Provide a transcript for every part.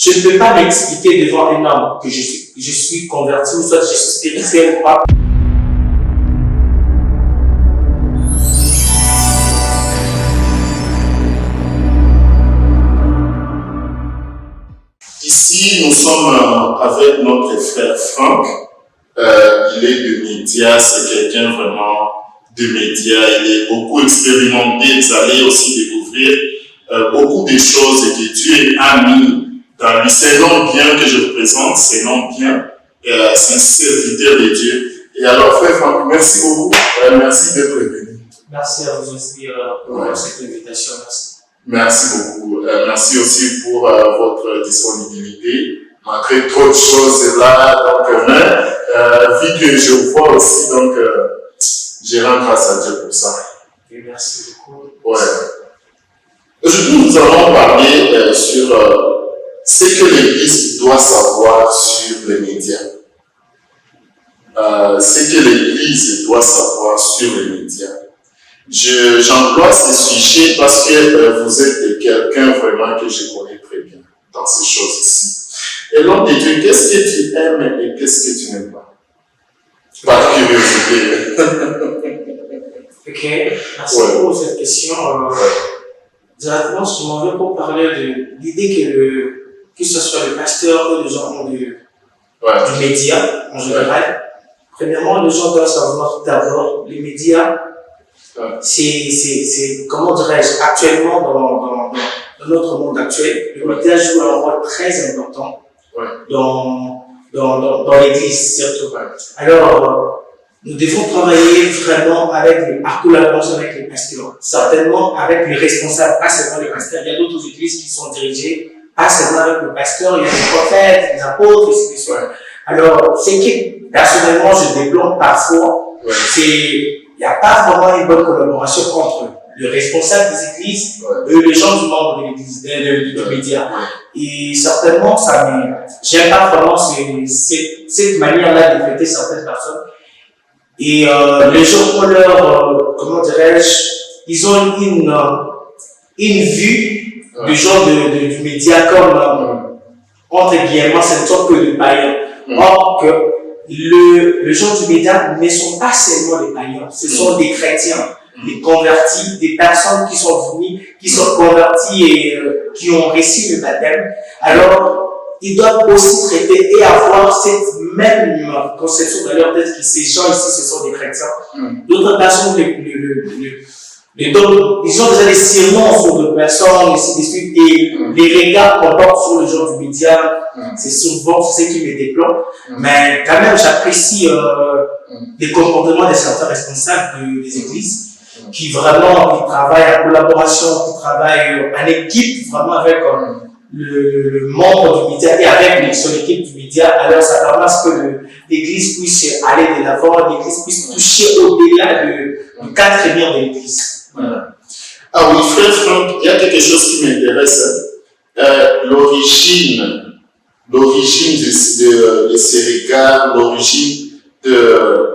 je ne peux pas m'expliquer devant un homme que je suis converti ou soit je suis spirituel ou pas. Ici, nous sommes avec notre frère Franck. Il est de médias, c'est quelqu'un vraiment de médias. Il est beaucoup expérimenté, vous allez aussi découvrir beaucoup de choses que Dieu a mis dans lui. C'est l'homme bien que je vous présente, c'est l'homme bien, c'est un serviteur de Dieu. Et alors, frère Franck, merci beaucoup, merci d'être venu. Merci à vous aussi pour cette invitation, merci. Merci beaucoup. Merci aussi pour votre disponibilité. Malgré trop de choses là, donc, vu que je vous vois aussi, donc, je rends grâce à Dieu pour ça. Et merci beaucoup. Ouais. Aujourd'hui, nous allons parler sur ce que l'Église doit savoir sur les médias. Ce que l'Église doit savoir sur les médias. J'emploie ce sujet parce que vous êtes quelqu'un vraiment que je connais très bien dans ces choses ici. Et l'homme de Dieu, qu'est-ce que tu aimes et qu'est-ce que tu n'aimes pas? Par curiosité. Ok, merci pour cette question. Directement, je m'en vais pour parler de l'idée que ce soit le pasteur ou les gens du média en général. Premièrement, les gens doivent savoir d'abord, les médias, c'est comment dirais-je, actuellement dans notre monde actuel, le média joue un rôle très important dans l'Église surtout. Alors, nous devons travailler vraiment en collaboration avec les pasteurs, certainement avec les responsables, pas seulement les pasteurs. Il y a d'autres églises qui sont dirigées, pas seulement avec le pasteur, il y a des prophètes, des apôtres, etc. Alors, ce qui, personnellement, je développe parfois, c'est il n'y a pas vraiment une bonne collaboration entre le responsable des églises et les gens du membre de l'église, du média. Et certainement, j'aime pas vraiment cette manière-là de traiter certaines personnes. Et les gens ont comment dirais-je, ils ont une vue du genre du média comme, entre guillemets, c'est une sorte de païen. Or que les gens du média ne sont pas seulement des païens, ce sont des chrétiens, des convertis, des personnes qui sont venues, qui sont converties et qui ont reçu le baptême. Alors, ils doivent aussi traiter et avoir cette même conception dans leur tête que ces gens ici, ce sont des chrétiens. D'autres personnes, ils ont déjà des sermons sur d'autres personnes, ainsi de suite, et les regards qu'on porte sur les gens du média, c'est souvent ce qui me déplore. Mais quand même, j'apprécie les comportements des certains responsables des églises qui vraiment travaillent en collaboration, qui travaillent en équipe, vraiment avec le membre du média et avec son équipe du média. Alors ça permet à ce que l'église puisse aller de l'avant, l'église puisse toucher au-delà du cadre mur de l'église. Voilà. Ah oui, frère Franck, il y a quelque chose qui m'intéresse. L'origine de ces regards, l'origine de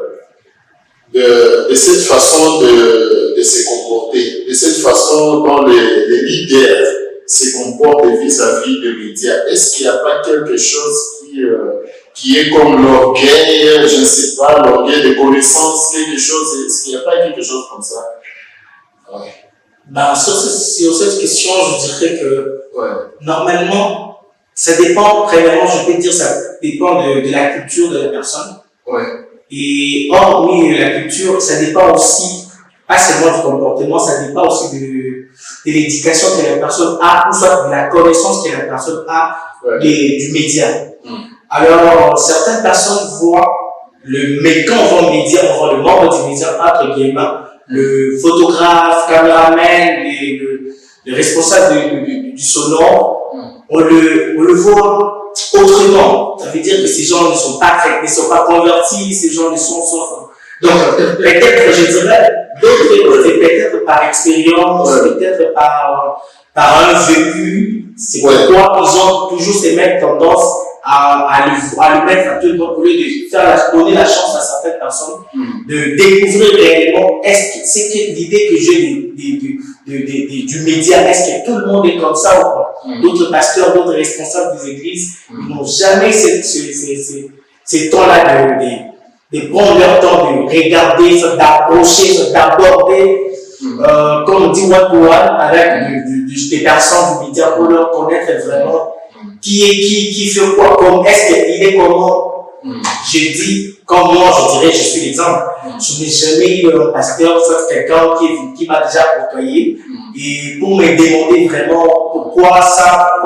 cette façon de se comporter, de cette façon dont les leaders se comportent vis-à-vis des médias. Est-ce qu'il n'y a pas quelque chose qui est comme l'orgueil, je ne sais pas, l'orgueil de connaissance, quelque chose, est-ce qu'il n'y a pas quelque chose comme ça? Sur cette question, je dirais que normalement, ça dépend, premièrement, je peux dire, ça dépend de la culture de la personne. Et hormis la culture, ça dépend aussi, pas seulement du comportement, ça dépend aussi de l'éducation que la personne a, ou soit de la connaissance que la personne a du média. Alors, certaines personnes voient quand on voit le média, on voit le membre du média, entre guillemets, le photographe, caméraman, le responsable du sonore, on le voit autrement. Ça veut dire que ces gens ne sont pas convertis, ces gens ne sont donc, peut-être, je dirais, d'autres, c'est peut-être par expérience, peut-être par un vécu, c'est pourquoi ils ont toujours ces mêmes tendances à le mettre à tout le monde, au lieu de donner la chance à certaines personnes de découvrir réellement c'est que l'idée que j'ai du média, est-ce que tout le monde est comme ça ou pas? D'autres pasteurs, d'autres responsables des églises, ils n'ont jamais ces temps-là de prendre leur temps de regarder, d'approcher, d'aborder, comme on dit one-to-one, avec des personnes du média pour leur connaître vraiment qui fait quoi, comme est-ce qu'il est comment. Je dis, comme moi, je dirais, je suis l'exemple. Je n'ai jamais eu un pasteur, soit quelqu'un qui m'a déjà côtoyé, et pour me demander vraiment pourquoi ça,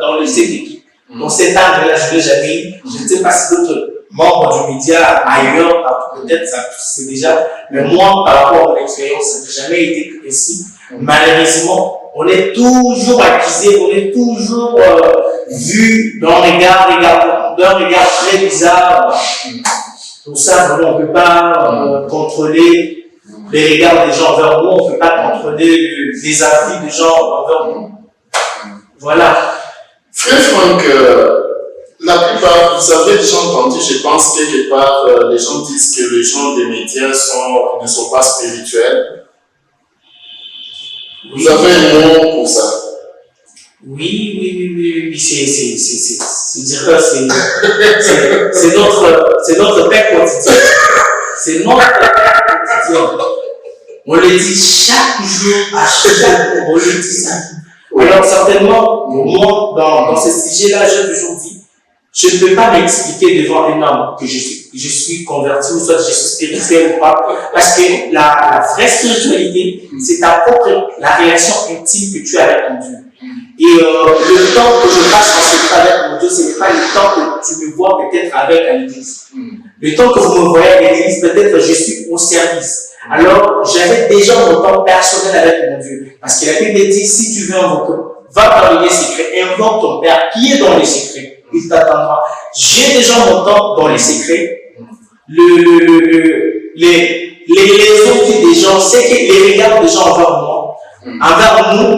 dans le CDI. Dans cet angle-là, je ne l'ai jamais eu. Je ne sais pas si d'autres membres du média ailleurs, peut-être ça c'est déjà, mais moi, par rapport à mon expérience, ça n'a jamais été ainsi. Malheureusement, on est toujours accusé, on est toujours vu d'un regard très bizarre. Pour ça, vraiment, on ne peut pas contrôler les regards des gens envers nous, on ne peut pas contrôler les avis des gens envers nous. Voilà. Frère Franck, la plupart, vous avez déjà entendu, je pense quelque part, les gens disent que les gens des médias ne sont pas spirituels. Vous avez un mot pour ça? Oui, c'est notre paix quotidien. C'est notre paix quotidien. On le dit chaque jour, à chaque jour, on le dit ça. Alors certainement, moi, dans ce sujet-là, j'ai toujours dit, je ne peux pas m'expliquer devant un homme que je suis converti ou soit je suis spirituel ou pas, parce que la vraie spiritualité, c'est la relation intime que tu as avec ton Dieu. Et le temps que je passe en secret avec mon Dieu, ce n'est pas le temps que tu me vois peut-être avec à l'église. Le temps que vous me voyez à l'église, peut-être je suis au service. Alors, j'avais déjà mon temps personnel avec mon Dieu. Parce que la Bible dit, si tu veux invoquer, va dans les secrets, invoque ton Père qui est dans les secrets. Il t'attendra. J'ai déjà mon temps dans les secrets. Les autres des gens, c'est que les regards des gens envers moi, envers nous,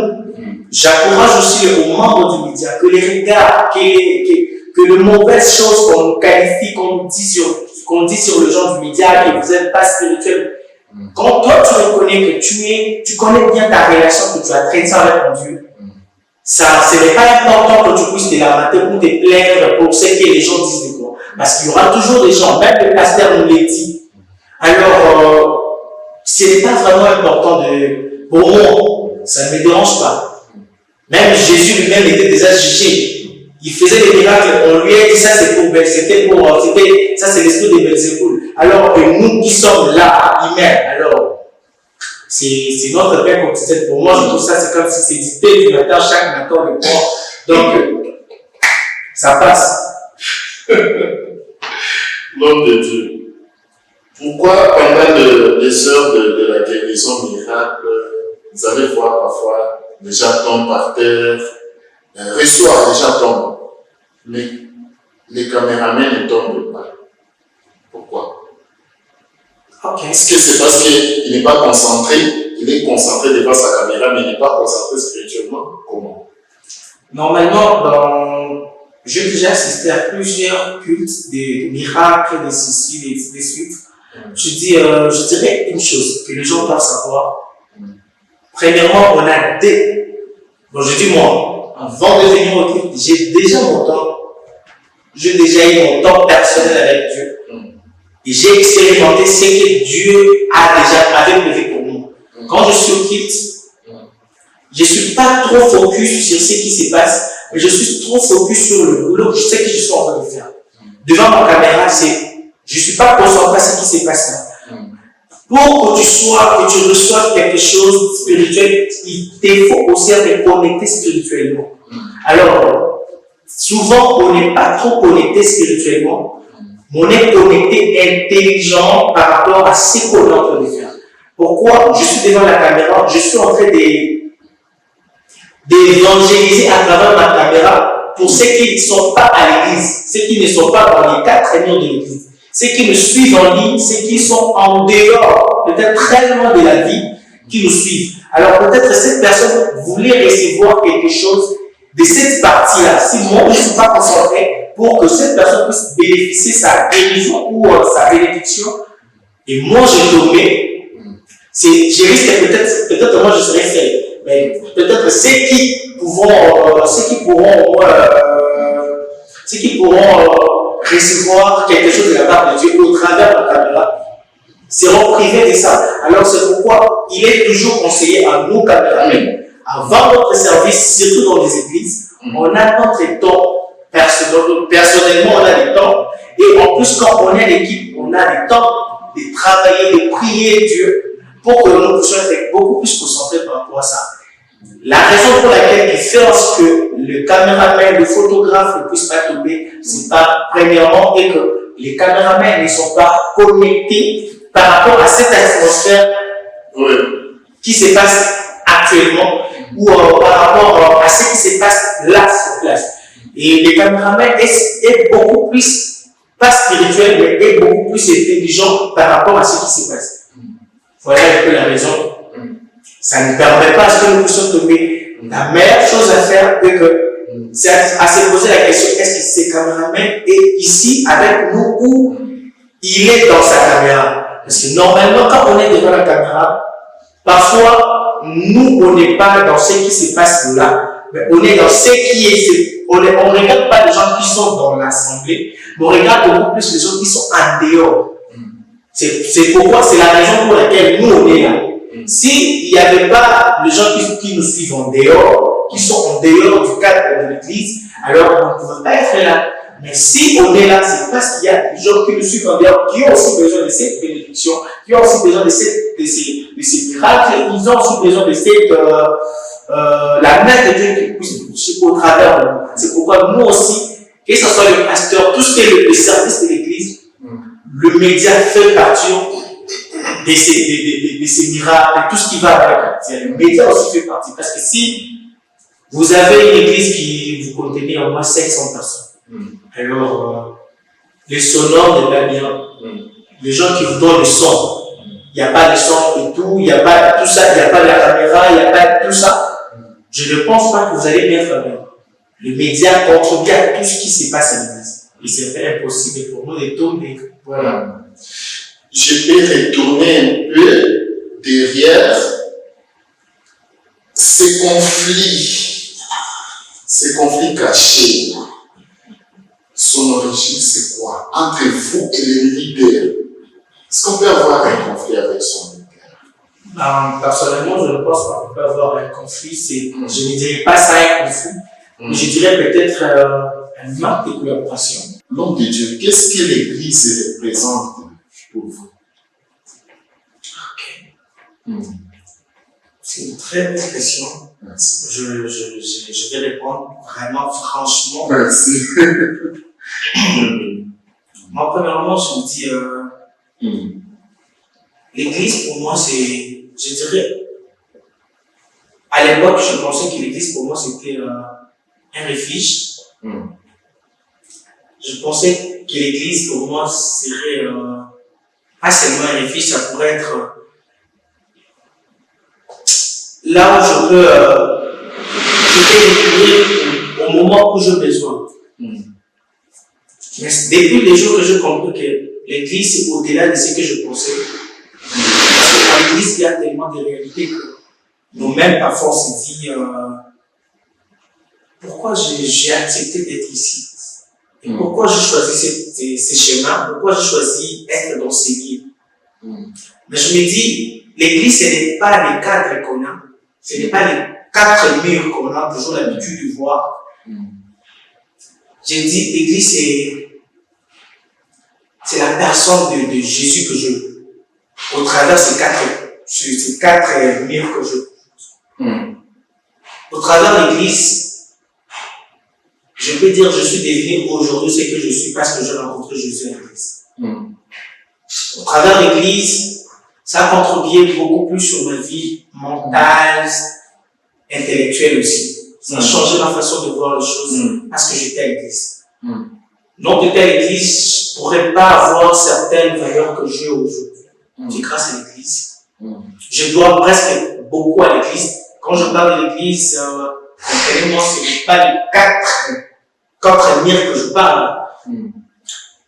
j'encourage aussi aux membres du média que les regards, que les mauvaises choses qu'on qualifie, qu'on dit sur le genre du média, que vous n'êtes pas spirituel. Quand toi tu reconnais que tu connais bien ta relation que tu as traitée avec ton Dieu, ce n'est pas important que tu puisses te lamenter pour te plaindre pour ce que les gens disent de toi. Parce qu'il y aura toujours des gens, même le pasteur nous l'a dit. Alors, ce n'est pas vraiment important pour moi, ça ne me dérange pas. Même Jésus lui-même était déjà jugé. Il faisait des miracles, on lui a dit ça ça c'est l'esprit de Belzéboul. Alors que nous qui sommes là, humains, alors c'est notre paix quotidienne. Pour moi, je trouve ça, c'est comme si c'est du du matin, chaque matin le corps. Donc, ça passe. L'homme de Dieu. Pourquoi pendant les heures de la guérison miracle, vous allez voir parfois les gens tombent par terre, reçoivent les gens tombent, mais les caméramans ne tombent pas. Pourquoi? Est-ce que c'est parce qu'il n'est pas concentré, il est concentré devant sa caméra, mais il n'est pas concentré spirituellement? Comment? Normalement, j'ai déjà assisté à plusieurs cultes, des miracles, des ceci, des suites. Je dirais une chose que les gens doivent savoir. Premièrement, je dis moi, avant de venir au culte, j'ai déjà eu mon temps personnel avec Dieu. Et j'ai expérimenté ce que Dieu avait prévu pour moi. Quand je suis au culte, je ne suis pas trop focus sur ce qui se passe, mais je suis trop focus sur le boulot, je sais que je suis en train de faire. Devant ma caméra, je ne suis pas concentré sur ce qui se passe là. Pour que tu reçoives quelque chose de spirituel, il te faut aussi être connecté spirituellement. Alors, souvent, on n'est pas trop connecté spirituellement, mais on est connecté intelligent par rapport à ce qu'on est en train de faire. Pourquoi je suis devant la caméra, je suis en train d'évangéliser à travers ma caméra pour ceux qui ne sont pas à l'église, ceux qui ne sont pas dans les 4 murs de l'église. Ceux qui me suivent en ligne, ceux qui sont en dehors, peut-être très loin de la vie, qui nous suivent. Alors peut-être cette personne voulait recevoir quelque chose de cette partie-là. Si moi je ne suis pas concentré, pour que cette personne puisse bénéficier sa guérison ou sa bénédiction. Et moi, je nommé, je risque peut-être moi je serais seul, mais peut-être ceux qui pourront recevoir quelque chose de la part de Dieu au travers de la caméra seront privés de ça. Alors c'est pourquoi il est toujours conseillé à nous caméramens, avant notre service, surtout dans les églises, on a notre temps. Personnellement, on a des temps. Et en plus, quand on est l'équipe, on a des temps de travailler, de prier Dieu pour que nous puissions être beaucoup plus concentrés par rapport à ça. La raison pour laquelle il fait en sorte que le caméraman, le photographe ne puisse pas tomber, c'est pas premièrement et que les caméramans ne sont pas connectés par rapport à cette atmosphère qui se passe actuellement ou par rapport à ce qui se passe là sur place. Et les caméramans est beaucoup plus, pas spirituel, mais est beaucoup plus intelligent par rapport à ce qui se passe. Voilà un peu la raison. Ça ne permet pas à ce que nous puissions tomber. La meilleure chose à faire, c'est à se poser la question, est-ce que ce caméraman est ici avec nous ou il est dans sa caméra? Parce que normalement, quand on est devant la caméra, parfois, nous, on n'est pas dans ce qui se passe là, mais on est dans ce qui est. On ne regarde pas les gens qui sont dans l'assemblée, mais on regarde beaucoup plus les gens qui sont en dehors. C'est pourquoi, c'est la raison pour laquelle nous, on est là. S'il n'y avait pas les gens qui nous suivent en dehors, qui sont en dehors du cadre de l'église, alors on ne pouvait pas être là. Mais si on est là, c'est parce qu'il y a des gens qui nous suivent en dehors, qui ont aussi besoin de cette bénédiction, qui ont aussi besoin de ces miracles, ils ont aussi besoin de cette, la main de Dieu qui puisse toucher au travers de nous. C'est pourquoi nous aussi, que ce soit le pasteur, tout ce qui est le service de l'église, le média fait partie de ces miracles, de tout ce qui va avec. Le média aussi fait partie. Parce que si vous avez une église qui vous contenez au moins 500 personnes, alors le sonore n'est pas bien. Les gens qui vous donnent le son, il n'y a pas de son et tout, il n'y a pas tout ça, il n'y a pas la caméra, il n'y a pas tout ça. Je ne pense pas que vous allez bien faire. Le média contribue à tout ce qui se passe à l'église. Et c'est impossible pour nous de tourner. Voilà. Je vais retourner un peu derrière ces conflits cachés. Son origine, c'est quoi? Entre vous et les leaders. Est-ce qu'on peut avoir un conflit avec son leader? Personnellement, je ne pense pas qu'on peut avoir un conflit. Je ne dirais pas ça un conflit, mais je dirais peut-être un manque de collaboration. L'homme de Dieu, qu'est-ce que l'Église représente pour vous? C'est une très bonne question. Merci. Je vais répondre vraiment franchement. Merci. Moi, premièrement, je me dis, l'Église pour moi, je dirais, à l'époque, je pensais que l'Église pour moi, c'était un refuge. Je pensais que l'Église pour moi serait pas seulement un refuge, ça pourrait être là où je peux découvrir au moment où j'ai besoin. Mais depuis les jours que je comprends que l'Église c'est au-delà de ce que je pensais. Parce que dans l'Église, il y a tellement de réalités que nous-mêmes parfois on se dit pourquoi j'ai accepté d'être ici? Et pourquoi j'ai choisi ces chemins? Pourquoi j'ai choisi d'être dans ces lieux? Mais je me dis, l'Église, ce n'est pas les cadres qu'on a. Ce n'est pas les 4 murs qu'on a toujours l'habitude de voir. J'ai dit, l'Église, c'est la personne de Jésus que je, au travers de ces quatre murs que je. Au travers de l'Église, je peux dire que je suis devenu aujourd'hui ce que je suis parce que j'ai rencontré Jésus à l'Église. Au travers de l'Église, ça a contribué beaucoup plus sur ma vie mentale, intellectuelle aussi. Ça a changé ma façon de voir les choses parce que j'étais à l'Église. Donc, j'étais à l'Église, je ne pourrais pas avoir certaines valeurs que j'ai aujourd'hui. C'est grâce à l'Église. Je dois presque beaucoup à l'Église. Quand je parle de l'Église, comprenez-moi, ce n'est pas les 4 qu'entraînir que je parle.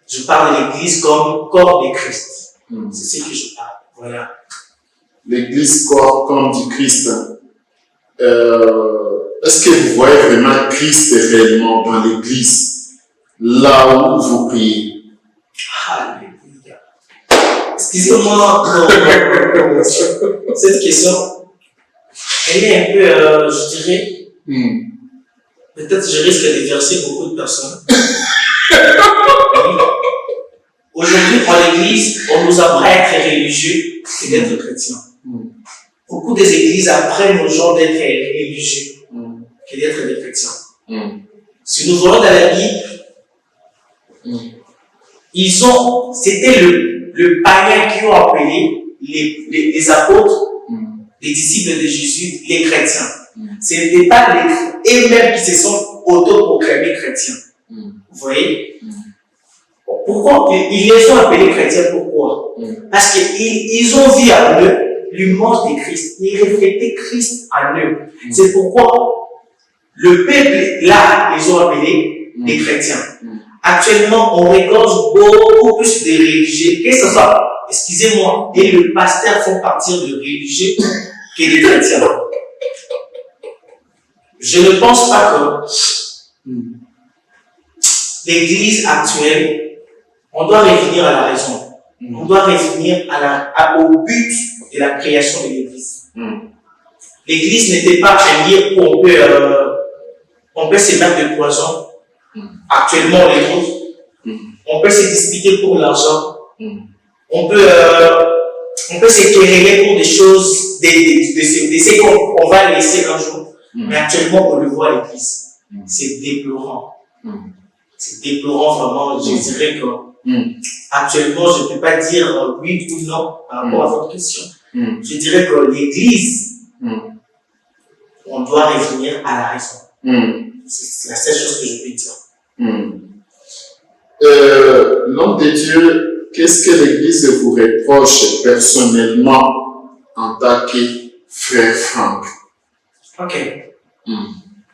Je parle de l'Église comme corps de Christ. C'est ce que je parle. Voilà. L'Église corps comme du Christ. Est-ce que vous voyez vraiment Christ réellement dans l'Église, là où vous priez? Alléluia. Excusez-moi, cette question, elle est un peu, je dirais, peut-être je risque de verser beaucoup de personnes. Aujourd'hui, en l'église, on nous apprend à être religieux et d'être chrétien. Beaucoup des églises apprennent aux gens d'être religieux et d'être des chrétiens. Si nous voyons dans la Bible, c'était le païen qui ont appelé les apôtres, les disciples de Jésus, les chrétiens. Ce n'était pas eux-mêmes qui se sont auto-proclamés chrétiens. Vous voyez? Pourquoi ils les ont appelés chrétiens? Pourquoi? Parce qu'ils ont vu en eux l'image de Christ. Ils reflétaient Christ en eux. C'est pourquoi le peuple, là, les ont appelés des chrétiens. Actuellement, on regorge beaucoup plus de religieux, que ce soit, excusez-moi, et le pasteur font partir de religieux que des chrétiens. Je ne pense pas que l'église actuelle, on doit revenir à la raison. On doit revenir au but de la création de l'église. L'église n'était pas un lieu où on peut se mettre de poison. Actuellement, on les trouve. On peut se disputer pour l'argent. On peut se quereller pour des choses, de ce qu'on va laisser un jour. Mais actuellement, on le voit à l'église. C'est déplorant. C'est déplorant vraiment. Je dirais que actuellement, je ne peux pas dire oui ou non par rapport à votre question. Je dirais que l'église, on doit revenir à la raison. C'est la seule chose que je peux dire. L'homme de Dieu, qu'est-ce que l'Église vous reproche personnellement en tant que frère Franck? Ok.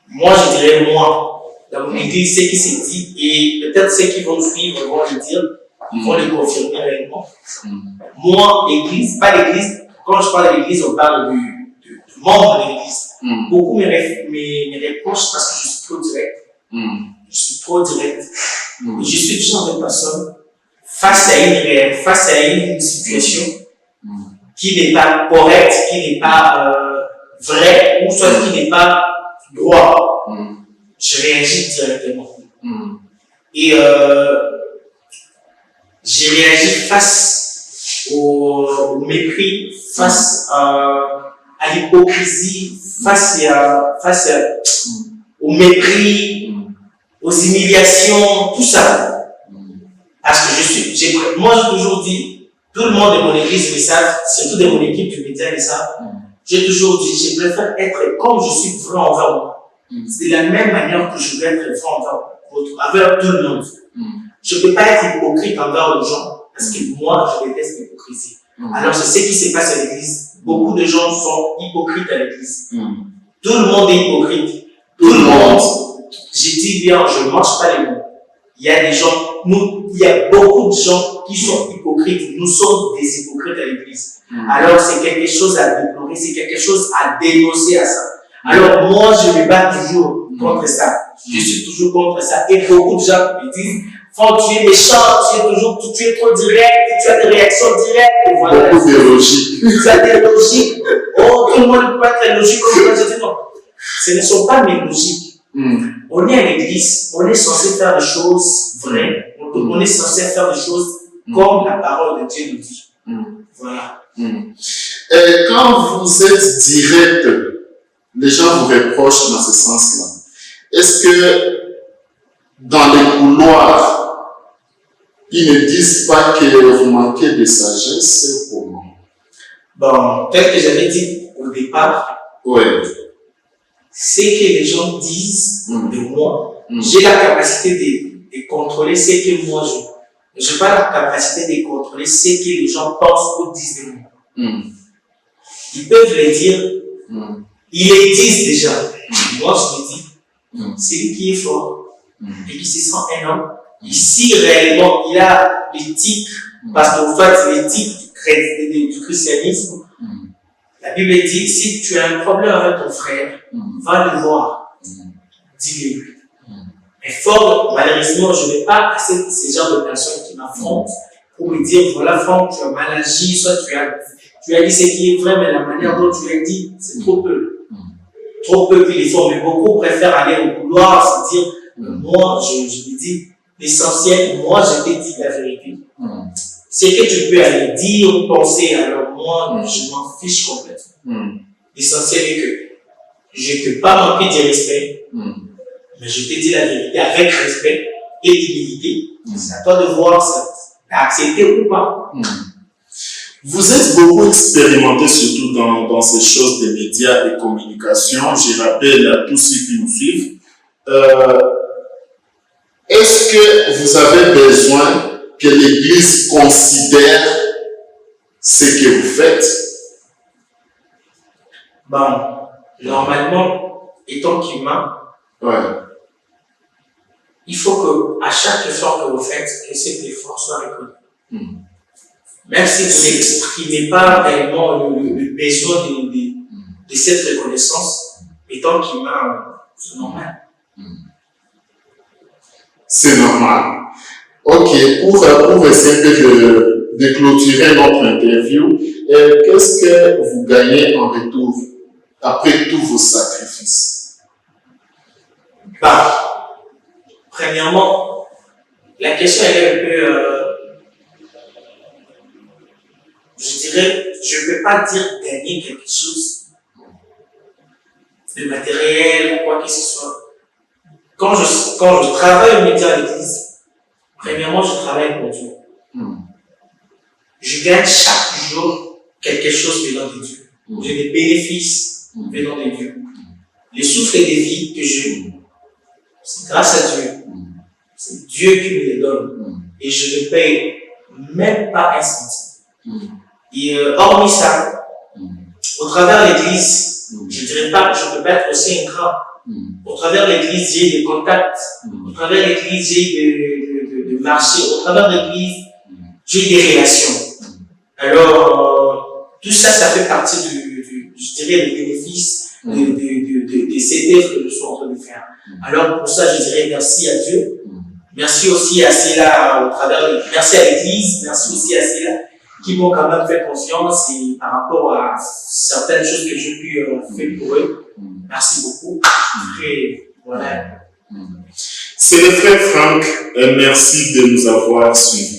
Moi, je dirais moi. Dans mon Église, ce qui s'est dit, et peut-être ceux qui vont suivre vont le dire, ils vont le confirmer réellement. Moi, l'Église, pas l'Église, quand je parle de l'Église, on parle du membre de l'Église. Beaucoup me reprochent parce que je suis trop direct. Je suis trop direct. Je suis du genre de personne face à une situation qui n'est pas correcte, qui n'est pas vraie, ou soit qui n'est pas droit. Je réagis directement. Et j'ai réagi face au mépris, face à l'hypocrisie, face au mépris, aux humiliations, tout ça. Parce que moi j'ai toujours dit, tout le monde de mon église le savent, surtout de mon équipe du média le savent, j'ai toujours dit, je préfère être comme je suis vrai envers moi. C'est de la même manière que je veux être vrai envers tout le monde. Je ne peux pas être hypocrite envers les gens, parce que moi je déteste l'hypocrisie. Alors c'est ce qui se passe à l'église. Beaucoup de gens sont hypocrites à l'église. Tout le monde est hypocrite. Tout le monde. Je dis bien, je ne mange pas les mots. Il y a des gens, il y a beaucoup de gens qui sont hypocrites. Nous sommes des hypocrites à l'église. Alors c'est quelque chose à déplorer, c'est quelque chose à dénoncer à ça. Alors moi, je me bats toujours contre ça. Je suis toujours contre ça. Et beaucoup de gens me disent, Franck, tu es méchant, tu es trop direct, tu as des réactions directes. Et voilà. Beaucoup de logique. Tu as des logiques. Oh, tout le monde ne peut pas être logique comme moi. Je dis non. Ce ne sont pas mes logiques. On est à l'église, on est censé faire des choses vraies. On est censé faire des choses comme la parole de Dieu nous dit. Voilà. Et quand vous êtes direct, les gens vous reprochent dans ce sens-là. Est-ce que dans les couloirs, ils ne disent pas que vous manquez de sagesse? Comment? Bon, tel que j'avais dit au départ, c'est que les gens disent de moi. J'ai la capacité de contrôler ce que moi je. Je n'ai pas la capacité de contrôler ce que les gens pensent ou disent de moi. Ils peuvent le dire. Ils le disent déjà. Moi, je me dis, c'est lui qui est fort. et qui se sent un homme, et si réellement il a l'éthique, parce qu'en fait, l'éthique du christianisme, la Bible dit, si tu as un problème avec ton frère, va le voir, dis-le. Mais fort, malheureusement, je n'ai pas ces genres de personnes qui m'affrontent pour me dire, voilà, Franck, tu as mal agi, soit tu as dit ce qui est vrai, mais la manière dont tu l'as dit, c'est trop peu. Trop peu qu'il est fort, mais beaucoup préfèrent aller au couloir, se dire, moi, je me dis, l'essentiel, moi, je t'ai dit la vérité. C'est que tu peux aller dire ou penser, alors moi, je m'en fiche complètement. L'essentiel est que je ne t'ai pas manqué de respect, mais je t'ai dit la vérité avec respect et humilité. C'est à toi de voir ça, d'accepter ou pas. Vous êtes beaucoup expérimenté, surtout dans ces choses des médias et communication. Je rappelle à tous ceux qui nous suivent. Est-ce que vous avez besoin que l'Église considère ce que vous faites? Bon, normalement, étant qu'humain, il faut qu'à chaque effort que vous faites, que cet effort soit reconnu. Même si vous n'exprimez pas réellement le besoin de cette reconnaissance, étant qu'humain, c'est normal. C'est normal. Ok, pour essayer de clôturer notre interview, qu'est-ce que vous gagnez en retour après tous vos sacrifices? Premièrement, la question est un peu, je dirais, je ne peux pas dire gagner quelque chose de matériel ou quoi que ce soit. Quand je travaille au média à l'église, premièrement, je travaille pour Dieu. Je gagne chaque jour quelque chose venant de Dieu. J'ai des bénéfices venant de Dieu. Le souffle de vie que j'ai, c'est grâce à Dieu. C'est Dieu qui me les donne. Et je ne paye même pas un centime. Et hormis ça, au travers de l'église, je ne dirais pas que je ne peux pas être aussi ingrat. Au travers de l'église, j'ai des contacts. Au travers de l'église, j'ai de marchés. Au travers de l'église, j'ai des relations. Alors, tout ça, ça fait partie je dirais, des bénéfices de cette œuvre que je suis en train de faire. Alors, pour ça, je dirais merci à Dieu. Merci aussi à ceux-là, merci à l'église. Merci aussi à ceux-là qui m'ont quand même fait confiance et par rapport à certaines choses que j'ai pu faire pour eux. Merci beaucoup. Et voilà. C'est le frère Franck. Merci de nous avoir suivis.